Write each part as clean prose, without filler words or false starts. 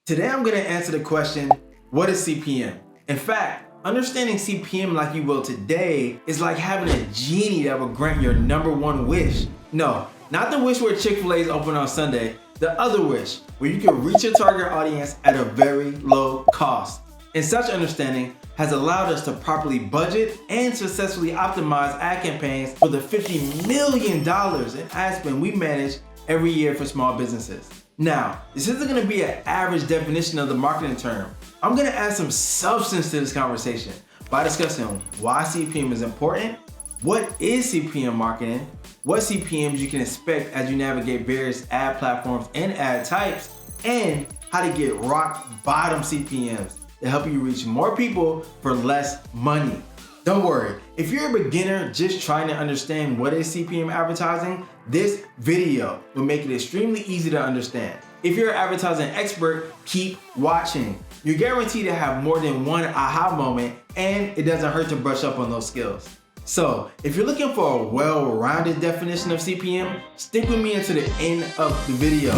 Today I'm going to answer the question, what is CPM? In fact, understanding CPM like you will today is like having a genie that will grant your number one wish. No, not the wish where Chick-fil-A is open on Sunday, the other wish where you can reach your target audience at a very low cost. And such understanding has allowed us to properly budget and successfully optimize ad campaigns for the $50 million in ad spend we manage every year for small businesses. Now, this isn't going to be an average definition of the marketing term. I'm going to add some substance to this conversation by discussing why CPM is important, what is CPM marketing, what CPMs you can expect as you navigate various ad platforms and ad types, and how to get rock bottom CPMs to help you reach more people for less money. Don't worry, if you're a beginner just trying to understand what is CPM advertising, this video will make it extremely easy to understand. If you're an advertising expert, keep watching. You're guaranteed to have more than one aha moment, and it doesn't hurt to brush up on those skills. So, if you're looking for a well-rounded definition of CPM, stick with me until the end of the video.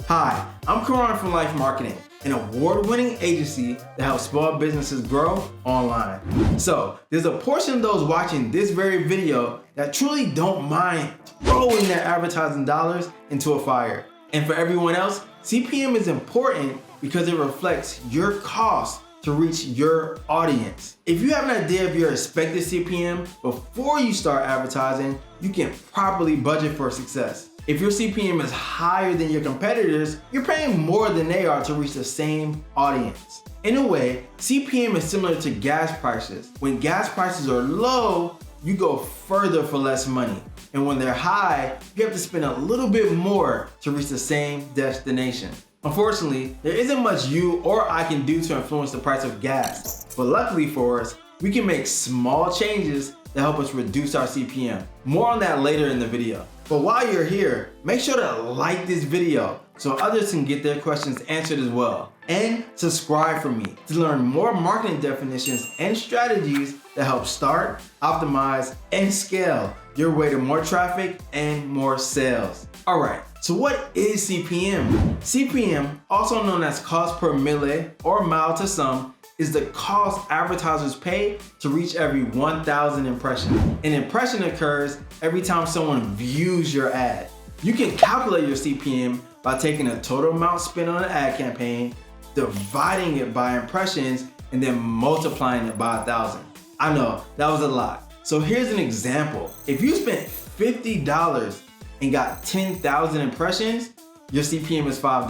Hi, I'm Karan from Life Marketing, an award-winning agency that helps small businesses grow online. So, there's a portion of those watching this very video that truly don't mind throwing their advertising dollars into a fire. And for everyone else, CPM is important because it reflects your cost to reach your audience. If you have an idea of your expected CPM before you start advertising, you can properly budget for success. If your CPM is higher than your competitors, you're paying more than they are to reach the same audience. In a way, CPM is similar to gas prices. When gas prices are low, you go further for less money. And when they're high, you have to spend a little bit more to reach the same destination. Unfortunately, there isn't much you or I can do to influence the price of gas. But luckily for us, we can make small changes to help us reduce our CPM. More on that later in the video. But while you're here, make sure to like this video so others can get their questions answered as well. And subscribe for me to learn more marketing definitions and strategies that help start, optimize, and scale your way to more traffic and more sales. All right, so what is CPM? CPM, also known as cost per mille or mile to sum, is the cost advertisers pay to reach every 1,000 impressions. An impression occurs every time someone views your ad. You can calculate your CPM by taking the total amount spent on an ad campaign, dividing it by impressions, and then multiplying it by 1,000. I know, that was a lot. So here's an example. If you spent $50 and got 10,000 impressions, your CPM is $5.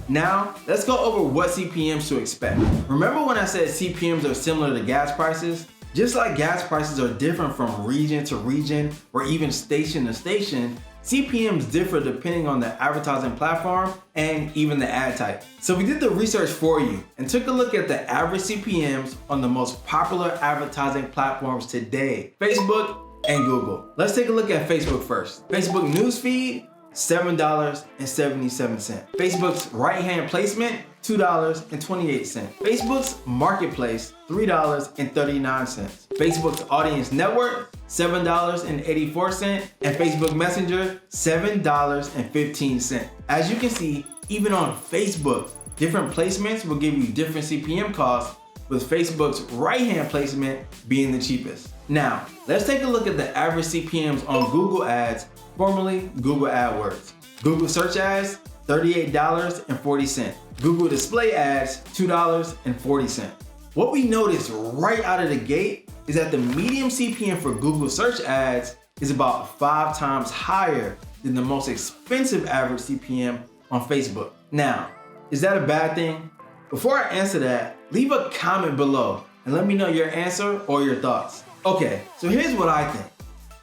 Now, let's go over what CPMs to expect. Remember when I said CPMs are similar to gas prices? Just like gas prices are different from region to region or even station to station, CPMs differ depending on the advertising platform and even the ad type. So we did the research for you and took a look at the average CPMs on the most popular advertising platforms today, Facebook and Google. Let's take a look at Facebook first. Facebook newsfeed, $7.77. Facebook's right-hand placement, $2.28. Facebook's marketplace, $3.39. Facebook's audience network, $7.84. And Facebook Messenger, $7.15. As you can see, even on Facebook, different placements will give you different CPM costs, with Facebook's right-hand placement being the cheapest. Now, let's take a look at the average CPMs on Google Ads, formerly Google AdWords. Google Search Ads, $38.40. Google Display Ads, $2.40. What we noticed right out of the gate is that the median CPM for Google Search Ads is about 5 times higher than the most expensive average CPM on Facebook. Now, is that a bad thing? Before I answer that, leave a comment below and let me know your answer or your thoughts. Okay, so here's what I think.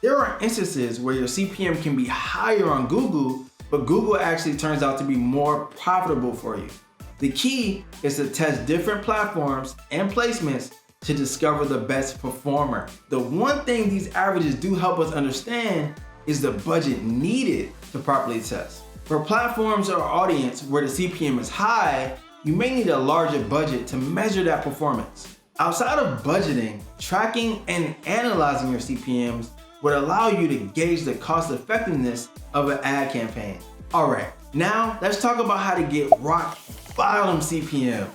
There are instances where your CPM can be higher on Google, but Google actually turns out to be more profitable for you. The key is to test different platforms and placements to discover the best performer. The one thing these averages do help us understand is the budget needed to properly test. For platforms or audience where the CPM is high, you may need a larger budget to measure that performance. Outside of budgeting, tracking and analyzing your CPMs would allow you to gauge the cost effectiveness of an ad campaign. Alright, now let's talk about how to get rock bottom CPMs.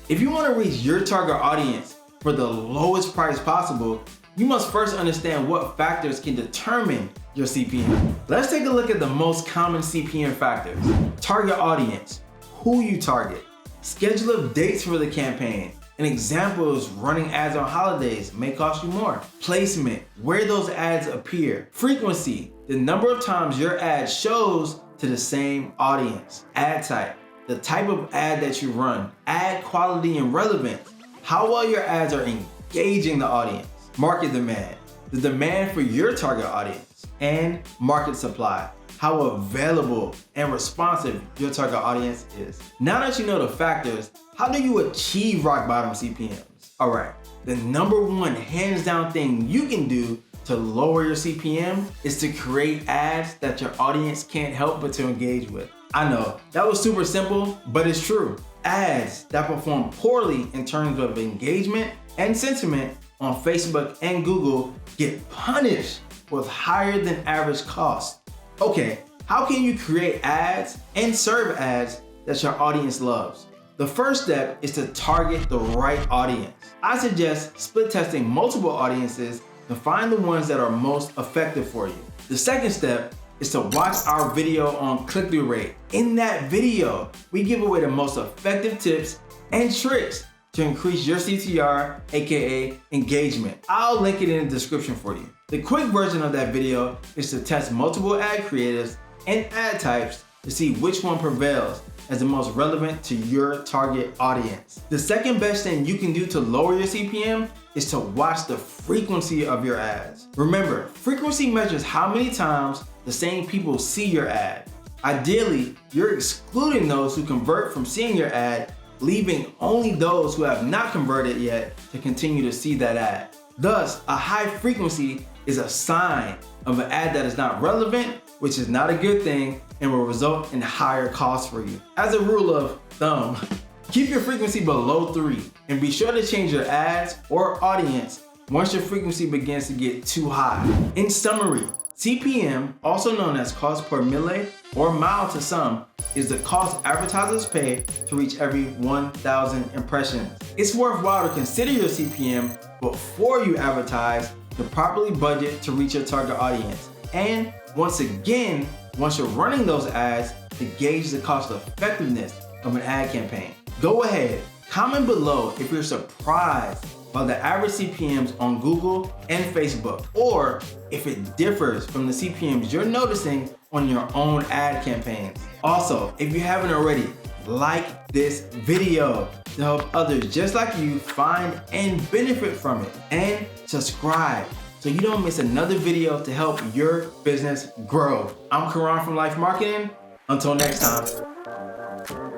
If you want to reach your target audience for the lowest price possible, you must first understand what factors can determine your CPM. Let's take a look at the most common CPM factors. Target audience, who you target. Schedule of dates for the campaign. An example is running ads on holidays may cost you more. Placement, where those ads appear. Frequency, the number of times your ad shows to the same audience. Ad type, the type of ad that you run. Ad quality and relevance, how well your ads are engaging the audience. Market demand, the demand for your target audience. And market supply, how available and responsive your target audience is. Now that you know the factors, how do you achieve rock bottom CPMs? Alright, the number one hands down thing you can do to lower your CPM is to create ads that your audience can't help but to engage with. I know, that was super simple, but it's true. Ads that perform poorly in terms of engagement and sentiment on Facebook and Google get punished with higher than average costs. Okay, how can you create ads and serve ads that your audience loves? The first step is to target the right audience. I suggest split testing multiple audiences to find the ones that are most effective for you. The second step is to watch our video on click-through rate. In that video, we give away the most effective tips and tricks to increase your CTR, aka engagement. I'll link it in the description for you. The quick version of that video is to test multiple ad creatives and ad types to see which one prevails as the most relevant to your target audience. The second best thing you can do to lower your CPM is to watch the frequency of your ads. Remember, frequency measures how many times the same people see your ad. Ideally, you're excluding those who convert from seeing your ad, leaving only those who have not converted yet to continue to see that ad. Thus, a high frequency is a sign of an ad that is not relevant, which is not a good thing and will result in higher costs for you. As a rule of thumb, keep your frequency below 3 and be sure to change your ads or audience once your frequency begins to get too high. In summary, CPM, also known as cost per mille or mile to some, is the cost advertisers pay to reach every 1,000 impressions. It's worthwhile to consider your CPM before you advertise to properly budget to reach your target audience. And once you're running those ads, to gauge the cost effectiveness of an ad campaign. Go ahead, comment below if you're surprised by the average CPMs on Google and Facebook, or if it differs from the CPMs you're noticing on your own ad campaigns. Also, if you haven't already, like this video to help others just like you find and benefit from it, and subscribe so you don't miss another video to help your business grow. I'm Karan from Life Marketing. Until next time.